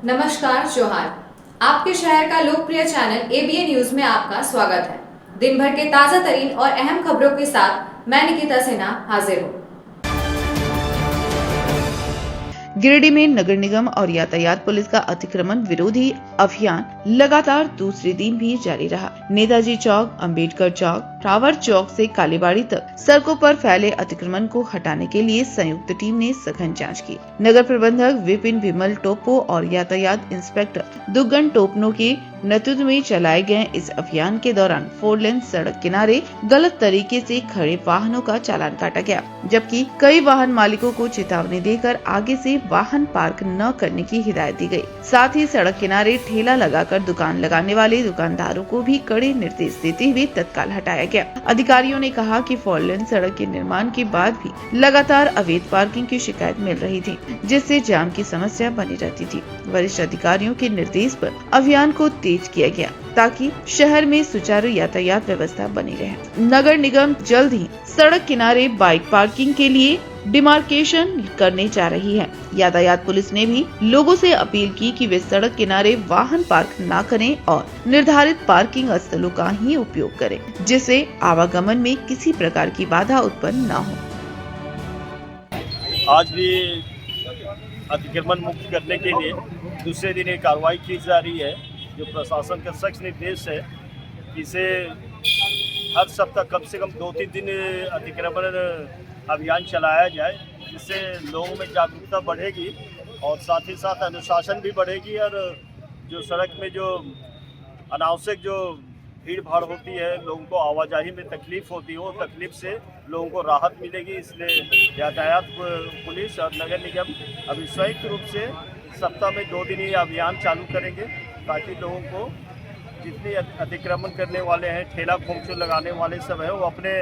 नमस्कार जोहार। आपके शहर का लोकप्रिय चैनल एबीए न्यूज में आपका स्वागत है। दिन भर के ताजा तरीन और अहम खबरों के साथ मैं निकिता सिन्हा हाजिर हूँ। गिरिडीह में नगर निगम और यातायात पुलिस का अतिक्रमण विरोधी अभियान लगातार दूसरे दिन भी जारी रहा। नेताजी चौक, अंबेडकर चौक, टावर चौक से कालीबाड़ी तक सड़कों पर फैले अतिक्रमण को हटाने के लिए संयुक्त टीम ने सघन जांच की। नगर प्रबंधक विपिन विमल टोपो और यातायात इंस्पेक्टर दुग्गन टोपनो के नेतृत्व में चलाए गए इस अभियान के दौरान 4 लेन सड़क किनारे गलत तरीके से खड़े वाहनों का चालान काटा गया, जबकि कई वाहन मालिकों को चेतावनी देकर आगे से वाहन पार्क न करने की हिदायत दी गई। साथ ही सड़क किनारे ठेला लगाकर दुकान लगाने वाले दुकानदारों को भी कड़े निर्देश देते हुए तत्काल हटाया गया। अधिकारियों ने कहा कि 4 लेन सड़क के निर्माण के बाद भी लगातार अवैध पार्किंग की शिकायत मिल रही थी, जिससे जाम की समस्या बनी रहती थी। वरिष्ठ अधिकारियों के निर्देश पर अभियान को तेज किया गया ताकि शहर में सुचारू यातायात व्यवस्था बनी रहे। नगर निगम जल्द ही सड़क किनारे बाइक पार्किंग के लिए डिमार्केशन करने जा रही है। यातायात पुलिस ने भी लोगों से अपील की कि वे सड़क किनारे वाहन पार्क न करें और निर्धारित पार्किंग स्थलों का ही उपयोग करें, जिससे आवागमन में किसी प्रकार की बाधा उत्पन्न न हो। आज भी अतिक्रमण मुक्त करने के लिए दूसरे दिन एक कार्रवाई की जा रही है, जो प्रशासन का सख्त निर्देश है। इसे हर सप्ताह कम से कम 2-3 दिन अतिक्रमण अभियान चलाया जाए, जिससे लोगों में जागरूकता बढ़ेगी और साथ ही साथ अनुशासन भी बढ़ेगी। और जो सड़क में जो अनावश्यक जो भीड़ भाड़ होती है, लोगों को आवाजाही में तकलीफ होती है, वो तकलीफ से लोगों को राहत मिलेगी। इसलिए यातायात पुलिस और नगर निगम अभी संयुक्त रूप से सप्ताह में 2 दिन ये अभियान चालू करेंगे, ताकि लोगों को जितने अतिक्रमण करने वाले हैं, ठेला खोमचो लगाने वाले सब है, वो अपने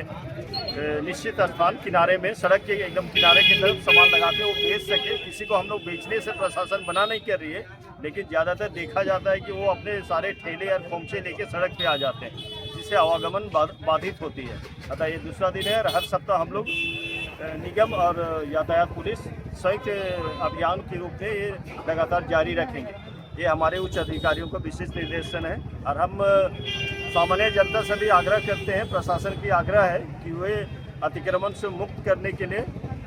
निश्चित स्थान किनारे में, सड़क के एकदम किनारे की तरफ सामान लगा के वो बेच सके। किसी को हम लोग बेचने से प्रशासन मना नहीं कर रही है, लेकिन ज़्यादातर देखा जाता है कि वो अपने सारे ठेले और खोमचे लेके सड़क पे आ जाते हैं, जिससे आवागमन बाधित होती है। अतः ये दूसरा दिन है और हर सप्ताह हम लोग निगम और यातायात पुलिस संयुक्त अभियान के रूप में ये लगातार जारी रखेंगे। ये हमारे उच्च अधिकारियों का विशेष निर्देशन है और हम सामान्य जनता से भी आग्रह करते हैं, प्रशासन की आग्रह है कि वे अतिक्रमण से मुक्त करने के लिए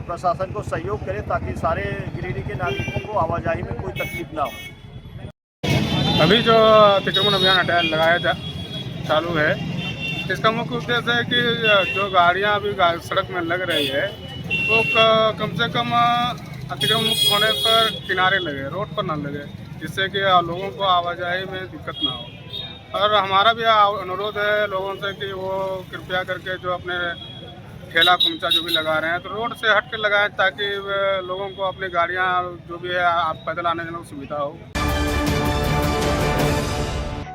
प्रशासन को सहयोग करें, ताकि सारे गिरिडीह के नागरिकों को आवाजाही में कोई तकलीफ ना हो। अभी जो अतिक्रमण अभियान लगाया चालू है, इसका मुख्य उद्देश्य है कि जो गाड़ियाँ अभी सड़क में लग रही है, वो कम से कम अतिक्रमण मुक्त होने पर किनारे लगे, रोड पर ना लगे, जिससे कि लोगों को आवाजाही में दिक्कत ना हो। और हमारा भी अनुरोध है लोगों से कि वो कृपया करके जो अपने ठेला खुमचा जो भी लगा रहे हैं, तो रोड से हट कर लगाएं, ताकि लोगों को अपनी गाड़ियाँ जो भी है पैदल आने जाने की सुविधा हो।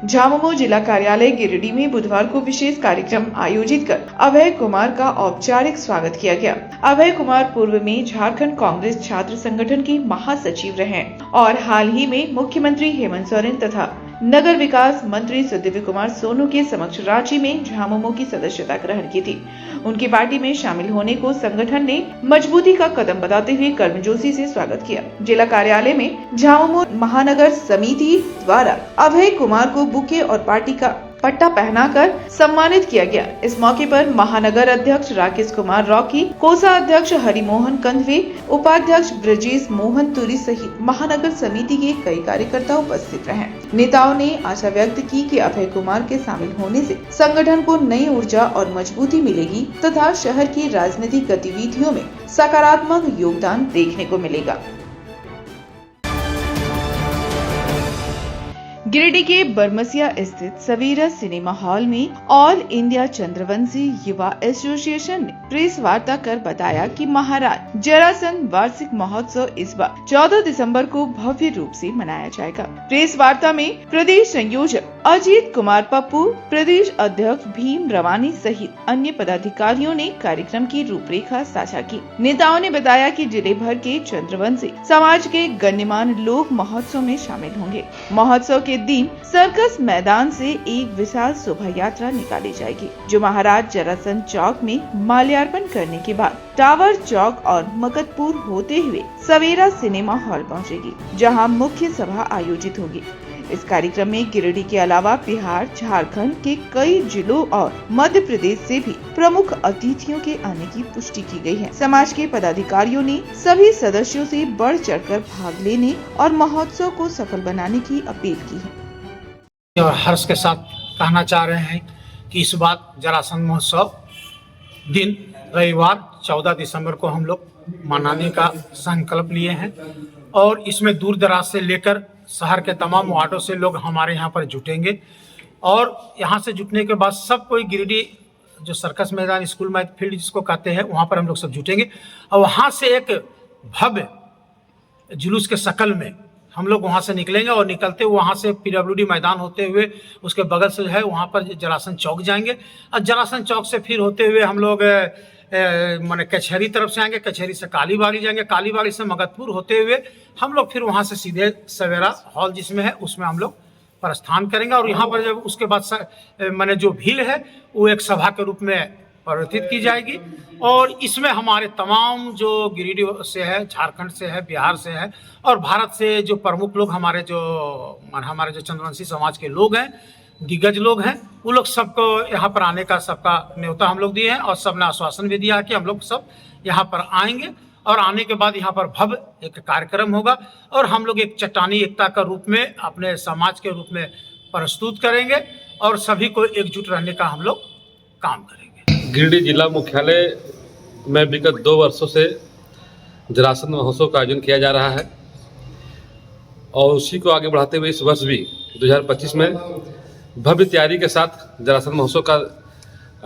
झामुमो जिला कार्यालय गिरिडीह में बुधवार को विशेष कार्यक्रम आयोजित कर अभय कुमार का औपचारिक स्वागत किया गया। अभय कुमार पूर्व में झारखंड कांग्रेस छात्र संगठन के महासचिव रहे और हाल ही में मुख्यमंत्री हेमंत सोरेन तथा नगर विकास मंत्री सुदिव्य कुमार सोनू के समक्ष रांची में झामुमो की सदस्यता ग्रहण की थी। उनकी पार्टी में शामिल होने को संगठन ने मजबूती का कदम बताते हुए गर्मजोशी से स्वागत किया। जिला कार्यालय में झामुमो महानगर समिति द्वारा अभय कुमार को बुके और पार्टी का पट्टा पहनाकर सम्मानित किया गया। इस मौके पर महानगर अध्यक्ष राकेश कुमार रॉकी, कोसा अध्यक्ष हरिमोहन कंधवे, उपाध्यक्ष ब्रजेश मोहन तुरी सहित महानगर समिति के कई कार्यकर्ता उपस्थित रहे। नेताओं ने आशा व्यक्त की कि अभय कुमार के शामिल होने से संगठन को नई ऊर्जा और मजबूती मिलेगी तथा शहर की राजनीतिक गतिविधियों में सकारात्मक योगदान देखने को मिलेगा। गिरिडीह के बरमसिया स्थित सवेरा सिनेमा हॉल में ऑल इंडिया चंद्रवंशी युवा एसोसिएशन ने प्रेस वार्ता कर बताया कि महाराज जरासंध वार्षिक महोत्सव इस बार 14 दिसंबर को भव्य रूप से मनाया जाएगा। प्रेस वार्ता में प्रदेश संयोजक अजीत कुमार पप्पू, प्रदेश अध्यक्ष भीम रवानी सहित अन्य पदाधिकारियों ने कार्यक्रम की रूपरेखा साझा की। नेताओं ने बताया कि जिले भर के चंद्रवंशी समाज के गण्यमान्य लोग महोत्सव में शामिल होंगे। महोत्सव के दिन सर्कस मैदान से एक विशाल शोभा यात्रा निकाली जाएगी, जो महाराज जरासंध चौक में माल्यार्पण करने के बाद टावर चौक और मकतपुर होते हुए सवेरा सिनेमा हॉल पहुंचेगी, जहां मुख्य सभा आयोजित होगी। इस कार्यक्रम में गिरिडीह के अलावा बिहार, झारखंड के कई जिलों और मध्य प्रदेश से भी प्रमुख अतिथियों के आने की पुष्टि की गई है। समाज के पदाधिकारियों ने सभी सदस्यों से बढ़ चढ़कर भाग लेने और महोत्सव को सफल बनाने की अपील की है। और हर्ष के साथ कहना चाह रहे हैं कि इस बार जरासंध महोत्सव दिन रविवार 14 दिसंबर को हम लोग मनाने का संकल्प लिए हैं और इसमें दूर दराज से लेकर शहर के तमाम वार्डों से लोग हमारे यहाँ पर जुटेंगे और यहाँ से जुटने के बाद सब कोई गिरिडीह जो सर्कस मैदान स्कूल में फील्ड जिसको कहते हैं वहाँ पर हम लोग सब जुटेंगे और वहाँ से एक भव्य जुलूस के शक्ल में हम लोग वहाँ से निकलेंगे और निकलते हुए वहाँ से PWD मैदान होते हुए उसके बगल से है वहाँ पर जरासंध चौक जाएंगे और जरासंध चौक से फिर होते हुए हम लोग माने कचहरी तरफ से आएंगे, कचहरी से कालीबाड़ी जाएंगे, कालीबाड़ी से मगतपुर होते हुए हम लोग फिर वहाँ से सीधे सवेरा हॉल जिसमें है उसमें हम लोग प्रस्थान करेंगे और यहाँ पर जब उसके बाद माने जो भीड़ है वो एक सभा के रूप में परिवर्तित की जाएगी और इसमें हमारे तमाम जो गिरिडीह से है, झारखंड से है, बिहार से है और भारत से जो प्रमुख लोग हमारे जो चंद्रवंशी समाज के लोग हैं, दिग्गज लोग हैं, वो लोग सबको यहाँ पर आने का सबका न्योता हम लोग दिए हैं और सबने आश्वासन भी दिया कि हम लोग सब यहाँ पर आएंगे और आने के बाद यहाँ पर भव्य एक कार्यक्रम होगा और हम लोग एक चट्टानी एकता का रूप में अपने समाज के रूप में प्रस्तुत करेंगे और सभी को एकजुट रहने का हम लोग काम करेंगे। गिरिडीह जिला मुख्यालय में विगत 2 वर्षों से जरासंध महोत्सव का आयोजन किया जा रहा है और उसी को आगे बढ़ाते हुए इस वर्ष भी 2025 में भव्य तैयारी के साथ जरासंध महोत्सव का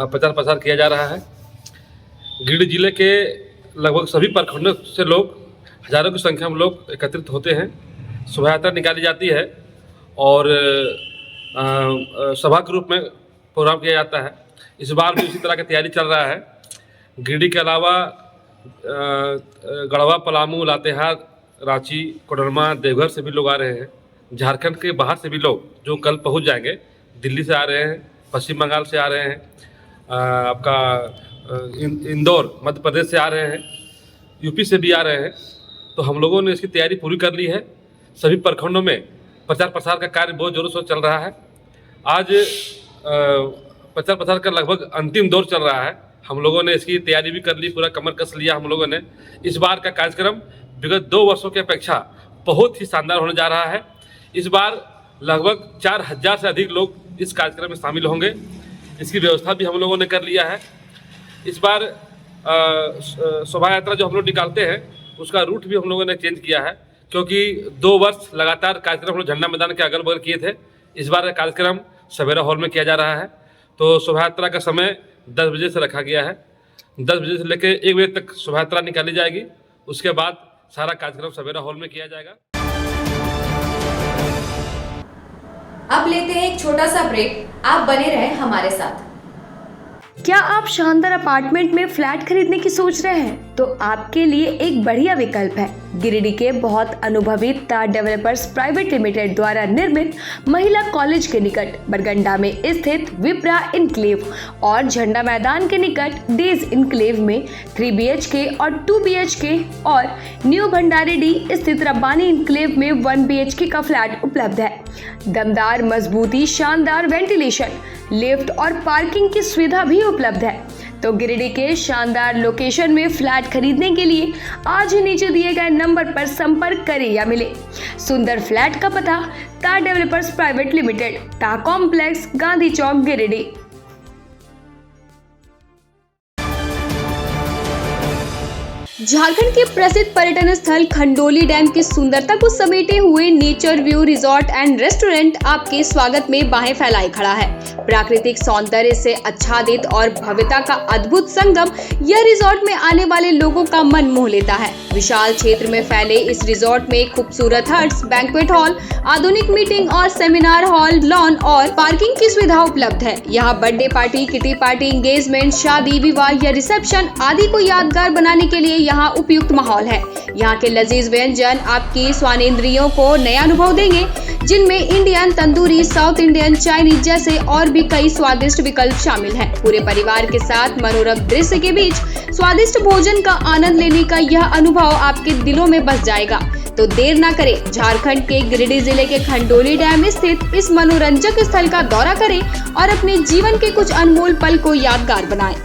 प्रचार प्रसार किया जा रहा है। गिरिडीह जिले के लगभग सभी प्रखंडों से लोग हजारों की संख्या में लोग एकत्रित होते हैं, शोभा यात्रा निकाली जाती है और सभा के रूप में प्रोग्राम किया जाता है। इस बार भी उसी तरह की तैयारी चल रहा है। गिरिडीह के अलावा गढ़वा, पलामू, लातेहार, रांची, कोडरमा, देवघर से भी लोग आ रहे हैं। झारखंड के बाहर से भी लोग जो कल पहुंच जाएंगे, दिल्ली से आ रहे हैं, पश्चिम बंगाल से आ रहे हैं, आपका इंदौर मध्य प्रदेश से आ रहे हैं, यूपी से भी आ रहे हैं। तो हम लोगों ने इसकी तैयारी पूरी कर ली है। सभी प्रखंडों में प्रचार प्रसार का कार्य बहुत जोरों से चल रहा है। आज प्रचार प्रसार का लगभग अंतिम दौर चल रहा है। हम लोगों ने इसकी तैयारी भी कर ली, पूरा कमर कस लिया हम लोगों ने। इस बार का कार्यक्रम विगत 2 वर्षों की अपेक्षा बहुत ही शानदार होने जा रहा है। इस बार लगभग 4000 से अधिक लोग इस कार्यक्रम में शामिल होंगे। इसकी व्यवस्था भी हम लोगों ने कर लिया है। इस बार शोभा यात्रा जो हम लोग निकालते हैं उसका रूट भी हम लोगों ने चेंज किया है, क्योंकि 2 वर्ष लगातार कार्यक्रम हम लोग झंडा मैदान के अगल बगल किए थे। इस बार का कार्यक्रम सवेरा हॉल में किया जा रहा है। तो शोभा यात्रा का समय 10 बजे से रखा गया है। 10 बजे से लेकर 1 बजे तक शोभा यात्रा निकाली जाएगी। उसके बाद सारा कार्यक्रम सवेरा हॉल में किया जाएगा। अब लेते हैं एक छोटा सा ब्रेक। आप बने रहें हमारे साथ। क्या आप शानदार अपार्टमेंट में फ्लैट खरीदने की सोच रहे हैं? तो आपके लिए एक बढ़िया विकल्प है। गिरिडीह के बहुत अनुभवी तार डेवलपर्स प्राइवेट लिमिटेड द्वारा निर्मित महिला कॉलेज के निकट बरगंडा में स्थित विप्रा इनक्लेव और झंडा मैदान के निकट डेज इनक्लेव में 3 BHK और 2 BHK और न्यू भंडारीडी स्थित रब्बानी इनक्लेव में 1 BHK का फ्लैट उपलब्ध है। दमदार मजबूती, शानदार वेंटिलेशन, लिफ्ट और पार्किंग की सुविधा भी उपलब्ध है। तो गिरिडीह के शानदार लोकेशन में फ्लैट खरीदने के लिए आज ही नीचे दिए गए नंबर पर संपर्क करें या मिले। सुंदर फ्लैट का पता तार डेवलपर्स प्राइवेट लिमिटेड, टा कॉम्प्लेक्स, गांधी चौक, गिरिडीह। झारखंड के प्रसिद्ध पर्यटन स्थल खंडोली डैम की सुंदरता को समेटे हुए nature view resort and restaurant आपके स्वागत में बाहें फैलाए खड़ा है। प्राकृतिक सौंदर्य से आच्छादित और भव्यता का अद्भुत संगम यह रिजॉर्ट में आने वाले लोगों का मन मोह लेता है। विशाल क्षेत्र में फैले इस रिजॉर्ट में खूबसूरत हट्स, बैंक्वेट हॉल, आधुनिक मीटिंग और सेमिनार हॉल, लॉन और पार्किंग की सुविधा उपलब्ध है। यहाँ birthday party, kitty party, engagement, शादी, विवाह या रिसेप्शन आदि को यादगार बनाने के लिए यहाँ उपयुक्त माहौल है। यहाँ के लजीज व्यंजन आपकी स्वानेंद्रियों को नया अनुभव देंगे, जिनमें Indian, tandoori, south Indian, Chinese जैसे और भी कई स्वादिष्ट विकल्प शामिल हैं। पूरे परिवार के साथ मनोरम दृश्य के बीच स्वादिष्ट भोजन का आनंद लेने का यह अनुभव आपके दिलों में बस जाएगा। तो देर ना करें, झारखंड के गिरिडीह जिले के खंडोली डैम स्थित इस मनोरंजक स्थल का दौरा करें और अपने जीवन के कुछ अनमोल पल को यादगार बनाएं।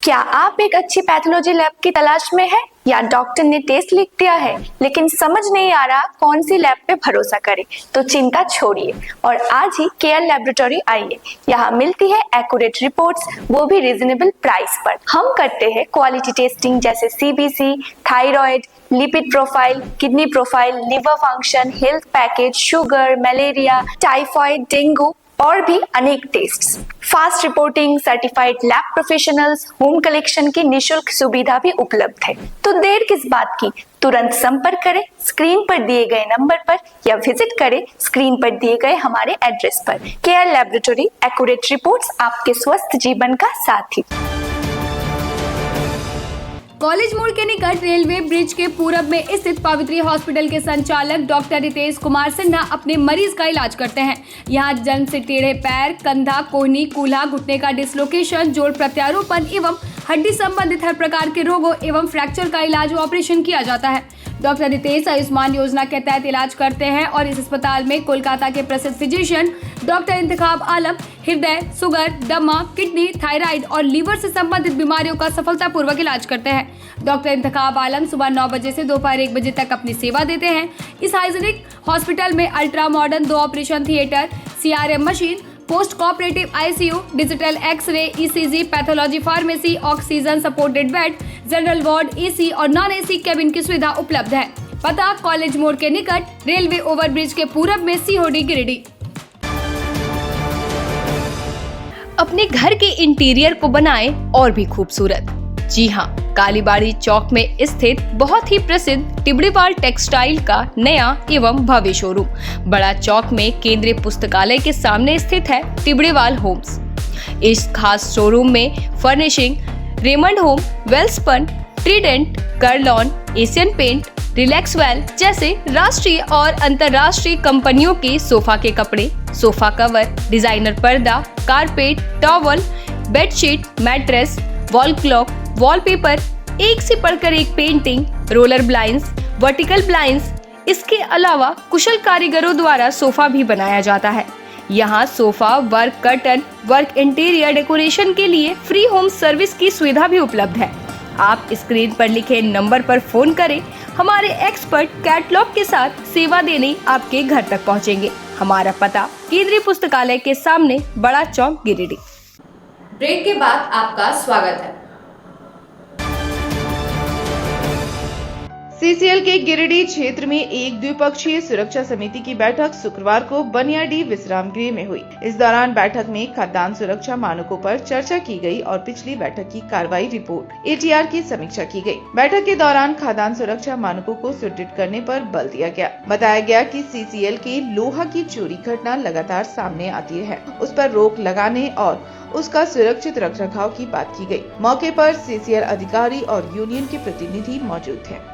क्या आप एक अच्छी पैथोलॉजी लैब की तलाश में हैं या डॉक्टर ने टेस्ट लिख दिया है लेकिन समझ नहीं आ रहा कौन सी लैब पे भरोसा करें? तो चिंता छोड़िए और आज ही केयर लैबोरेटरी आइए। यहाँ मिलती है एक्यूरेट रिपोर्ट्स, वो भी रीजनेबल प्राइस पर। हम करते हैं क्वालिटी टेस्टिंग जैसे CBC, thyroid, lipid profile, kidney profile, liver function, health package, sugar, malaria, typhoid, dengue और भी अनेक tests. Fast reporting, certified lab professionals, home collection की निशुल्क सुविधा भी उपलब्ध है। तो देर किस बात की, तुरंत संपर्क करें स्क्रीन पर दिए गए नंबर पर या विजिट करें स्क्रीन पर दिए गए हमारे एड्रेस पर। केयर लैबोरेटरी, एक्यूरेट रिपोर्ट्स, आपके स्वस्थ जीवन का साथी। कॉलेज मोड़ के निकट रेलवे ब्रिज के पूरब में स्थित पवित्री हॉस्पिटल के संचालक डॉक्टर रितेश कुमार सिन्हा अपने मरीज का इलाज करते हैं। यहाँ जन्म से टेढ़े पैर, कंधा, कोहनी, कूल्हा, घुटने का डिसलोकेशन, जोड़ प्रत्यारोपण एवं हड्डी संबंधित हर प्रकार के रोगों एवं फ्रैक्चर का इलाज व ऑपरेशन किया जाता है। डॉक्टर रितेश आयुष्मान योजना के तहत इलाज करते हैं और इस अस्पताल में कोलकाता के प्रसिद्ध फिजिशियन डॉक्टर इंतखाब आलम हृदय, शुगर, दमा, किडनी, थायराइड और लीवर से संबंधित बीमारियों का सफलतापूर्वक इलाज करते हैं। डॉक्टर इंतखाब आलम सुबह 9 बजे से दोपहर 1 बजे तक अपनी सेवा देते हैं। इस हाइजीनिक हॉस्पिटल में ultra modern 2 operation theatre, CRM machine, post cooperative ICU, digital X-ray, ECG, pathology, pharmacy, oxygen supported bed, general ward, AC और नॉन AC केबिन की सुविधा उपलब्ध है। पता कॉलेज मोड़ के निकट रेलवे ओवरब्रिज के पूरब में COD गिरिडीह। अपने घर के इंटीरियर को बनाएं और भी खूबसूरत। जी हाँ, कालीबाड़ी चौक में स्थित बहुत ही प्रसिद्ध टिबड़ीवाल टेक्सटाइल का नया एवं भव्य शोरूम बड़ा चौक में केंद्रीय पुस्तकालय के सामने स्थित है टिबड़ीवाल होम्स। इस खास शोरूम में furnishing, Raymond home, Welspun, Trident, Kurlon, Asian paint, Relaxwell जैसे राष्ट्रीय और अंतर्राष्ट्रीय कंपनियों के सोफा के कपड़े, सोफा कवर, डिजाइनर पर्दा, carpet, towel, bedsheet, mattress, wall clock, wallpaper, एक से बढ़कर एक painting, roller blinds, vertical blinds, इसके अलावा कुशल कारीगरों द्वारा सोफा भी बनाया जाता है। यहाँ sofa work, curtain work, interior decoration के लिए फ्री होम सर्विस की सुविधा भी उपलब्ध है। आप स्क्रीन पर लिखे नंबर पर फोन करें, हमारे एक्सपर्ट कैटलॉग के साथ सेवा देने आपके घर तक पहुँचेंगे। हमारा पता केंद्रीय पुस्तकालय के सामने, बड़ा चौक, गिरिडीह। ब्रेक के बाद आपका स्वागत है। CCL के गिरिडीह क्षेत्र में एक द्विपक्षीय सुरक्षा समिति की बैठक शुक्रवार को बनियाडीह विश्राम गृह में हुई। इस दौरान बैठक में खाद्यान्न सुरक्षा मानकों पर चर्चा की गई और पिछली बैठक की कार्रवाई रिपोर्ट ATR की समीक्षा की गई। बैठक के दौरान खाद्यान्न सुरक्षा मानकों को सुदृढ़ करने पर बल दिया गया। बताया गया कि CCL के लोहा की चोरी घटना लगातार सामने आती है, उस पर रोक लगाने और उसका सुरक्षित रखरखाव की बात की गई। मौके पर CCL अधिकारी और यूनियन के प्रतिनिधि मौजूद थे।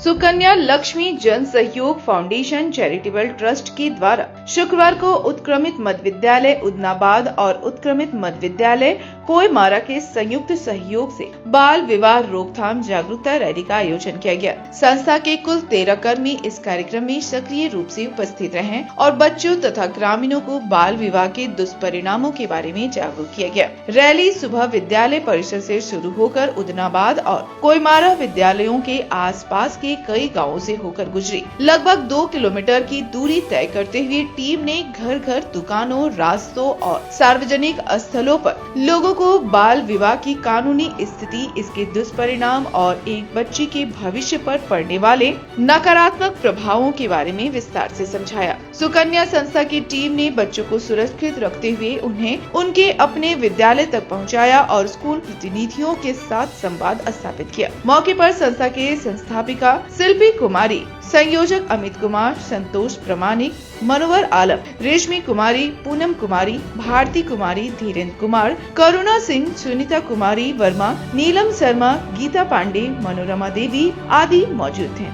सुकन्या लक्ष्मी जन सहयोग फाउंडेशन चैरिटेबल ट्रस्ट के द्वारा शुक्रवार को उत्क्रमित मध्य विद्यालय उदनाबाद और उत्क्रमित मध्य विद्यालय कोयमारा के संयुक्त सहयोग से बाल विवाह रोकथाम जागरूकता रैली का आयोजन किया गया। संस्था के कुल 13 कर्मी इस कार्यक्रम में सक्रिय रूप से उपस्थित रहे और बच्चों तथा ग्रामीणों को बाल विवाह के दुष्परिणामों के बारे में जागरूक किया गया। रैली सुबह विद्यालय परिसर से शुरू होकर उदनाबाद और कोयमारा विद्यालयों के आसपास के कई गांवों से होकर गुजरी। लगभग 2 किलोमीटर की दूरी तय करते हुए टीम ने घर घर, दुकानों, रास्तों और सार्वजनिक स्थलों पर लोगों को बाल विवाह की कानूनी स्थिति, इसके दुष्परिणाम और एक बच्चे के भविष्य पर पड़ने वाले नकारात्मक प्रभावों के बारे में विस्तार से समझाया। सुकन्या संस्था की टीम ने बच्चों को सुरक्षित रखते हुए उन्हें उनके अपने विद्यालय तक पहुंचाया और स्कूल प्रतिनिधियों के साथ संवाद स्थापित किया। मौके पर संस्था के संस्थापिका शिल्पी कुमारी, संयोजक अमित कुमार, संतोष प्रमाणिक, मनोहर आलम, रेशमी कुमारी, पूनम कुमारी, भारती कुमारी, धीरेन्द्र कुमार, करुणा सिंह, सुनीता कुमारी वर्मा, नीलम शर्मा, गीता पांडे, मनोरमा देवी आदि मौजूद थे।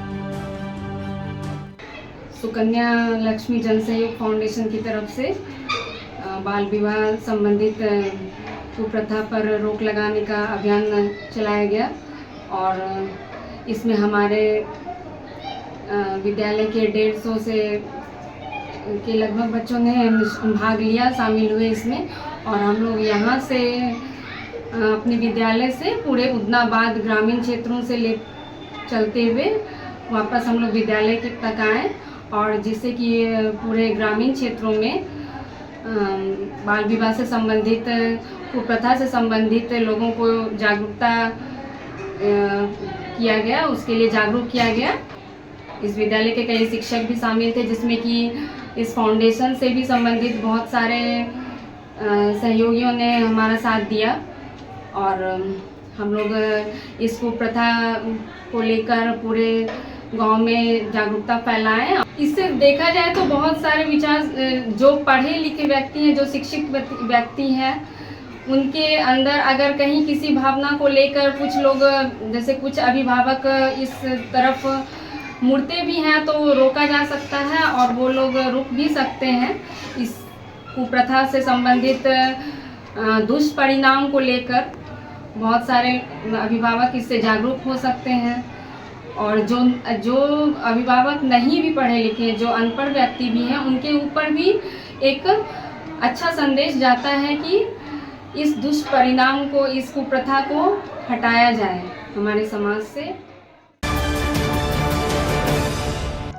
सुकन्या लक्ष्मी जन सहयोग फाउंडेशन की तरफ से बाल विवाह संबंधित कुप्रथा पर रोक लगाने का अभियान चलाया गया और इसमें हमारे विद्यालय के 150 से के लगभग बच्चों ने भाग लिया, शामिल हुए इसमें। और हम लोग यहाँ से अपने विद्यालय से पूरे उदनाबाद ग्रामीण क्षेत्रों से ले चलते हुए वापस हम लोग विद्यालय के तक आए और जिससे कि पूरे ग्रामीण क्षेत्रों में बाल विवाह से संबंधित, कुप्रथा से संबंधित लोगों को जागरूकता किया गया, उसके लिए जागरूक किया गया। इस विद्यालय के कई शिक्षक भी शामिल थे, जिसमें कि इस फाउंडेशन से भी संबंधित बहुत सारे सहयोगियों ने हमारा साथ दिया और हम लोग इस कुप्रथा को लेकर पूरे गांव में जागरूकता फैलाएं। इससे देखा जाए तो बहुत सारे विचार, जो पढ़े लिखे व्यक्ति हैं, जो शिक्षित व्यक्ति हैं, उनके अंदर अगर कहीं किसी भावना को लेकर कुछ लोग, जैसे कुछ अभिभावक इस तरफ मुड़ते भी हैं तो रोका जा सकता है और वो लोग रुक भी सकते हैं। इस कुप्रथा से संबंधित दुष्परिणाम को लेकर बहुत सारे अभिभावक इससे जागरूक हो सकते हैं और जो अभिभावक नहीं भी पढ़े लिखे, जो अनपढ़ व्यक्ति भी हैं, उनके ऊपर भी एक अच्छा संदेश जाता है कि इस दुष्परिणाम को, इस कुप्रथा को हटाया जाए हमारे समाज से।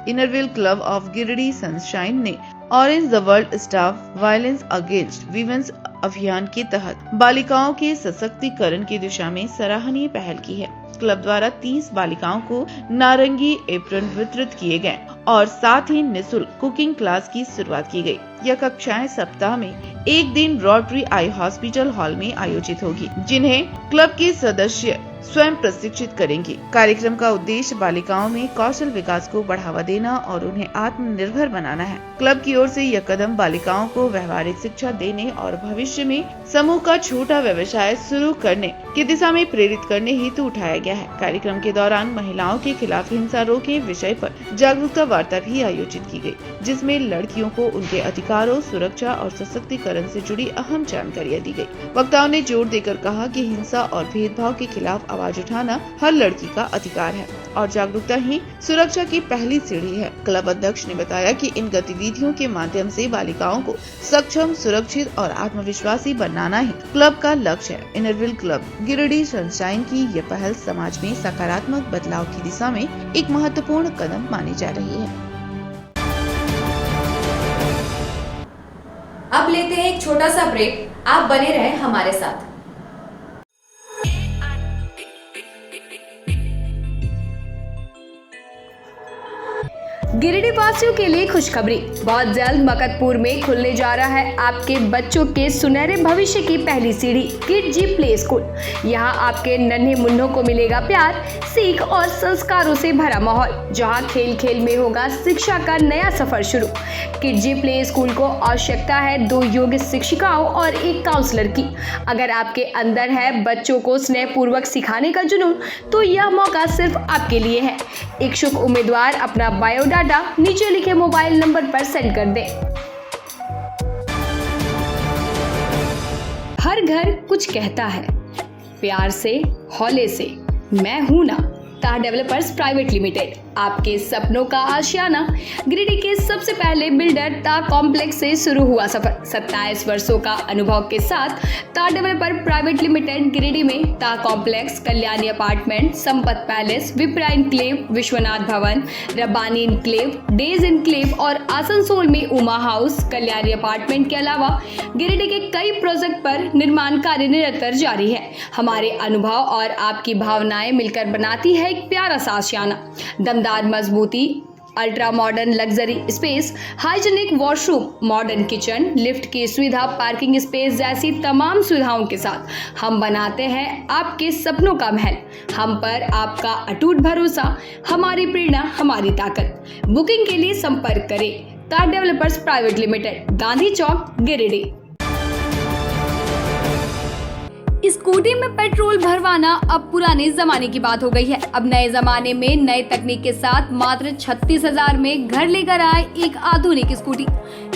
Inner Wheel club of Giridih sunshine ने orange the world stop violence against women's अभियान के तहत बालिकाओं के सशक्तिकरण की दिशा में सराहनीय पहल की है। क्लब द्वारा 30 बालिकाओं को नारंगी एप्रन वितरित किए गए और साथ ही निःशुल्क कुकिंग क्लास की शुरुआत की गई। यह कक्षाएं सप्ताह में एक दिन रोटरी आई हॉस्पिटल हॉल में आयोजित होगी, जिन्हें क्लब के सदस्य स्वयं प्रशिक्षित करेंगे। कार्यक्रम का उद्देश्य बालिकाओं में कौशल विकास को बढ़ावा देना और उन्हें आत्मनिर्भर बनाना है। क्लब की ओर से यह कदम बालिकाओं को व्यवहारिक शिक्षा देने और भविष्य में समूह का छोटा व्यवसाय शुरू करने की दिशा में प्रेरित करने हेतु उठाया गया है। कार्यक्रम के दौरान महिलाओं के खिलाफ हिंसा रोके विषय पर जागरूकता वार्ता भी आयोजित की गई, जिसमें लड़कियों को उनके अधिकारों, सुरक्षा और सशक्तिकरण से जुड़ी अहम जानकारियाँ दी गई। वक्ताओं ने जोर देकर कहा कि हिंसा और भेदभाव के खिलाफ आवाज उठाना हर लड़की का अधिकार है और जागरूकता ही सुरक्षा की पहली सीढ़ी है। क्लब अध्यक्ष ने बताया कि इन गतिविधियों के माध्यम से बालिकाओं को सक्षम, सुरक्षित और आत्मविश्वासी बनाना ही क्लब का लक्ष्य है। इनरव्हील क्लब गिरिडीह सनशाइन की यह पहल समाज में सकारात्मक बदलाव की दिशा में एक महत्वपूर्ण कदम मानी जा रही है। अब लेते हैं एक छोटा सा ब्रेक। आप बने रहें हमारे साथ। गिरिडीह वासियों के लिए खुशखबरी, बहुत जल्द मकतपुर में खुलने जा रहा है आपके बच्चों के सुनहरे भविष्य की पहली सीढ़ी, किड जी प्ले स्कूल। यहाँ आपके नन्हे मुन्नों को मिलेगा प्यार, सीख और संस्कारों से भरा माहौल, जहाँ खेल खेल में होगा शिक्षा का नया सफर शुरू। किड जी प्ले स्कूल को आवश्यकता है 2 योग्य शिक्षिकाओं और 1 काउंसलर की। अगर आपके अंदर है बच्चों को स्नेह पूर्वक सिखाने का जुनून, तो यह मौका सिर्फ आपके लिए है। इच्छुक उम्मीदवार अपना बायोडाटा नीचे लिखे मोबाइल नंबर पर सेंड कर दें। हर घर कुछ कहता है, प्यार से, हौले से, मैं हूं ना। तार डेवलपर्स प्राइवेट लिमिटेड, आपके सपनों का आशियाना। गिरिडीह के सबसे पहले बिल्डर ता कॉम्प्लेक्स से शुरू हुआ सफर। 27 वर्षों का अनुभव के साथ तार डेवलपर प्राइवेट लिमिटेड गिरिडीह में ता complex, Kalyani apartment, Sampat palace, Vipra enclave, Vishwanath भवन, रब्बानी इनक्लेव, डेज इनक्लेव और आसनसोल में उमा हाउस, कल्याणी अपार्टमेंट के अलावा गिरिडीह के कई प्रोजेक्ट पर निर्माण कार्य निरंतर जारी है। हमारे अनुभव और आपकी भावनाएं मिलकर बनाती है एक प्यारा सा आशियाना। दमदार मजबूती, ultra modern luxury space, hygienic washroom, modern kitchen, lift की सुविधा, पार्किंग स्पेस जैसी तमाम सुविधाओं के साथ हम बनाते हैं आपके सपनों का महल। हम पर आपका अटूट भरोसा, हमारी प्रेरणा, हमारी ताकत। बुकिंग के लिए संपर्क करें तार डेवलपर्स प्राइवेट लिमिटेड, गांधी चौक, गिरिडीह। स्कूटी में पेट्रोल भरवाना अब पुराने जमाने की बात हो गई है। अब नए जमाने में नए तकनीक के साथ मात्र 36,000 में घर लेकर आए एक आधुनिक स्कूटी।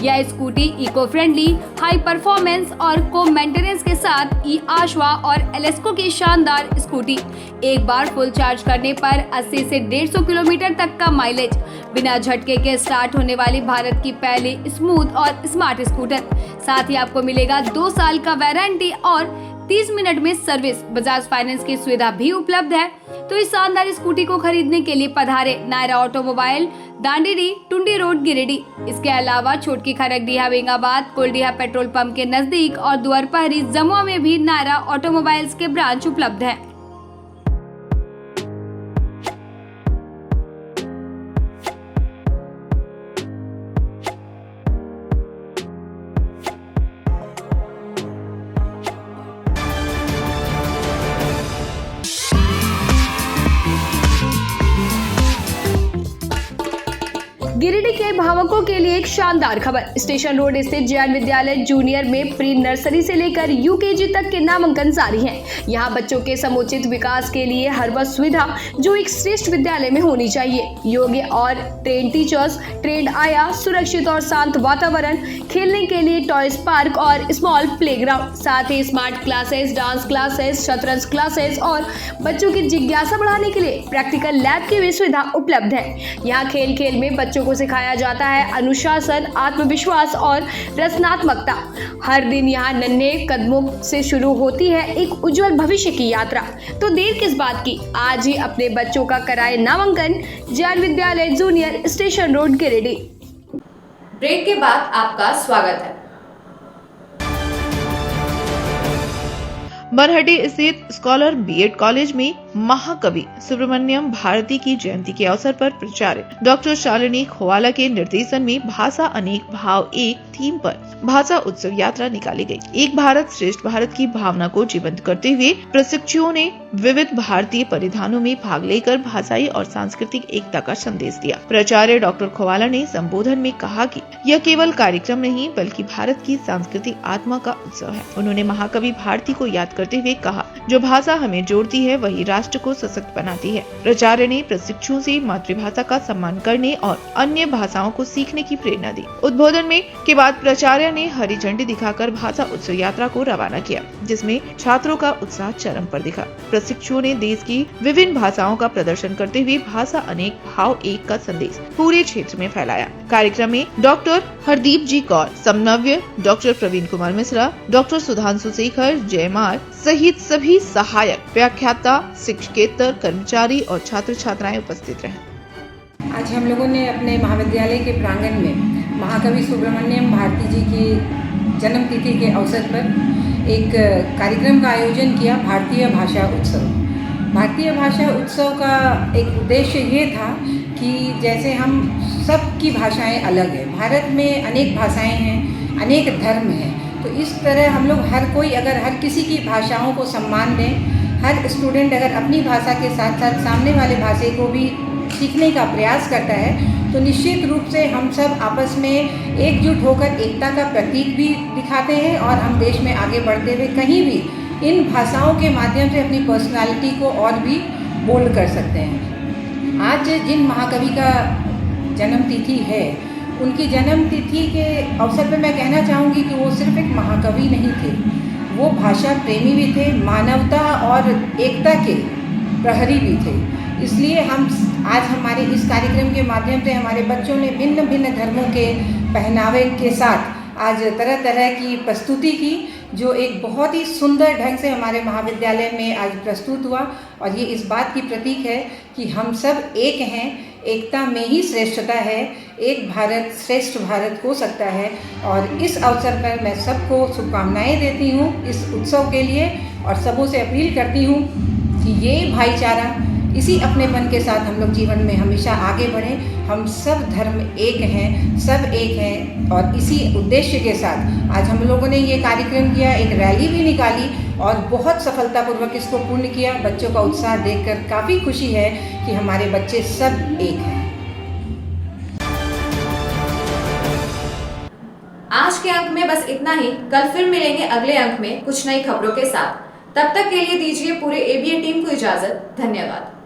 यह scooty eco friendly, high performance और को मेंटेनेंस के साथ ई आशवा और एलेस्को की शानदार स्कूटी। एक बार फुल चार्ज करने पर 80 से 150 किलोमीटर तक का माइलेज, बिना झटके के स्टार्ट होने वाली भारत की पहली स्मूथ और स्मार्ट स्कूटर। साथ ही आपको मिलेगा 2 साल का वारंटी और 30 मिनट में सर्विस। बजाज फाइनेंस की सुविधा भी उपलब्ध है। तो इस शानदार स्कूटी को खरीदने के लिए पधारे नायरा ऑटोमोबाइल, दांडेरी, टुंडी रोड, गिरिडीह। इसके अलावा छोटकी खरगडीहा, बेंगाबाद, कोलडीहा पेट्रोल पंप के नजदीक और दुआरपहरी, जमुआ में भी नायरा ऑटोमोबाइल्स के ब्रांच उपलब्ध हैं। गिरिडीह के भावकों के लिए एक शानदार खबर। स्टेशन रोड स्थित जैन विद्यालय जूनियर में प्री नर्सरी से लेकर यूकेजी तक के नामांकन जारी हैं। यहाँ बच्चों के समुचित विकास के लिए हर वह सुविधा जो एक श्रेष्ठ विद्यालय में होनी चाहिए। योग्य और ट्रेन टीचर्स, ट्रेंड आया, सुरक्षित और शांत वातावरण, खेलने के लिए टॉयज पार्क और स्मॉल प्लेग्राउंड, साथ ही स्मार्ट क्लासेस, डांस क्लासेस, शतरंज क्लासेस और बच्चों की जिज्ञासा बढ़ाने के लिए प्रैक्टिकल लैब की भी सुविधा उपलब्ध है। यहाँ खेल खेल में बच्चों को सिखाया जाता है अनुशासन, आत्मविश्वास और रचनात्मकता। हर दिन यहाँ नन्हे कदमों से शुरू होती है एक उज्जवल भविष्य की यात्रा। तो देर किस बात की, आज ही अपने बच्चों का कराए नामांकन जैन विद्यालय junior, station road, Giridih. Break के बाद आपका स्वागत है। बरहटी स्थित स्कॉलर बीएड कॉलेज में महाकवि सुब्रमण्यम भारती की जयंती के अवसर पर प्राचार्य डॉक्टर शालिनी खोवाला के निर्देशन में भाषा अनेक भाव एक थीम पर भाषा उत्सव यात्रा निकाली गई। एक भारत श्रेष्ठ भारत की भावना को जीवंत करते हुए प्रशिक्षुओं ने विविध भारतीय परिधानों में भाग लेकर भाषाई और सांस्कृतिक एकता का संदेश दिया। प्राचार्य डॉक्टर खोवाला ने संबोधन में कहा कि यह केवल कार्यक्रम नहीं बल्कि भारत की सांस्कृतिक आत्मा का उत्सव है। उन्होंने महाकवि भारती को याद करते हुए कहा, जो भाषा हमें जोड़ती है वही राष्ट्र को सशक्त बनाती है। प्राचार्य ने प्रशिक्षुओं से मातृभाषा का सम्मान करने और अन्य भाषाओं को सीखने की प्रेरणा दी। उद्बोधन में के बाद प्राचार्य ने हरी झंडी दिखाकर भाषा उत्सव यात्रा को रवाना किया, जिसमें छात्रों का उत्साह चरम पर दिखा। प्रशिक्षुओं ने देश की विभिन्न भाषाओं का प्रदर्शन करते हुए भाषा अनेक भाव एक का संदेश पूरे क्षेत्र में फैलाया। कार्यक्रम में डॉक्टर हरदीप जी कौर, समन्वय डॉक्टर प्रवीण कुमार मिश्रा, डॉक्टर सुधांशु शेखर, जयमार सहित सभी सहायक, व्याख्याता, शिक्षकेतर, कर्मचारी और छात्र छात्राएं उपस्थित रहे। आज हम लोगों ने अपने महाविद्यालय के प्रांगण में महाकवि सुब्रमण्यम भारती जी की जन्मतिथि के अवसर पर एक कार्यक्रम का आयोजन किया, भारतीय भाषा उत्सव। भारतीय भाषा उत्सव का एक उद्देश्य ये था कि जैसे हम सबकी भाषाएं अलग है, भारत में अनेक भाषाएं हैं, अनेक धर्म हैं, तो इस तरह हम लोग हर किसी की भाषाओं को सम्मान दें। हर स्टूडेंट अगर अपनी भाषा के साथ साथ सामने वाले भाषा को भी सीखने का प्रयास करता है तो निश्चित रूप से हम सब आपस में एकजुट होकर एकता का प्रतीक भी दिखाते हैं और हम देश में आगे बढ़ते हुए कहीं भी इन भाषाओं के माध्यम से अपनी पर्सनालिटी को और भी बोल्ड कर सकते हैं। आज जिन महाकवि का जन्म तिथि है, उनकी जन्म तिथि के अवसर पर मैं कहना चाहूँगी कि वो सिर्फ एक महाकवि नहीं थे, वो भाषा प्रेमी भी थे, मानवता और एकता के प्रहरी भी थे। इसलिए हम आज हमारे इस कार्यक्रम के माध्यम से हमारे बच्चों ने भिन्न भिन्न धर्मों के पहनावे के साथ आज तरह तरह की प्रस्तुति की, जो एक बहुत ही सुंदर ढंग से हमारे महाविद्यालय में आज प्रस्तुत हुआ। और ये इस बात की प्रतीक है कि हम सब एक हैं, एकता में ही श्रेष्ठता है, एक भारत श्रेष्ठ भारत हो सकता है। और इस अवसर पर मैं सबको शुभकामनाएं देती हूँ इस उत्सव के लिए, और सबों से अपील करती हूँ कि ये भाईचारा, इसी अपनेपन के साथ हम लोग जीवन में हमेशा आगे बढ़ें। हम सब धर्म एक हैं, सब एक हैं, और इसी उद्देश्य के साथ आज हम लोगों ने ये कार्यक्रम किया, एक रैली भी निकाली और बहुत सफलतापूर्वक इसको पूर्ण किया। बच्चों का उत्साह देखकर काफ़ी खुशी है कि हमारे बच्चे सब एक हैं। आज के अंक में बस इतना ही। कल फिर मिलेंगे अगले अंक में कुछ नई खबरों के साथ। तब तक के लिए दीजिए पूरे ABN टीम को इजाजत। धन्यवाद।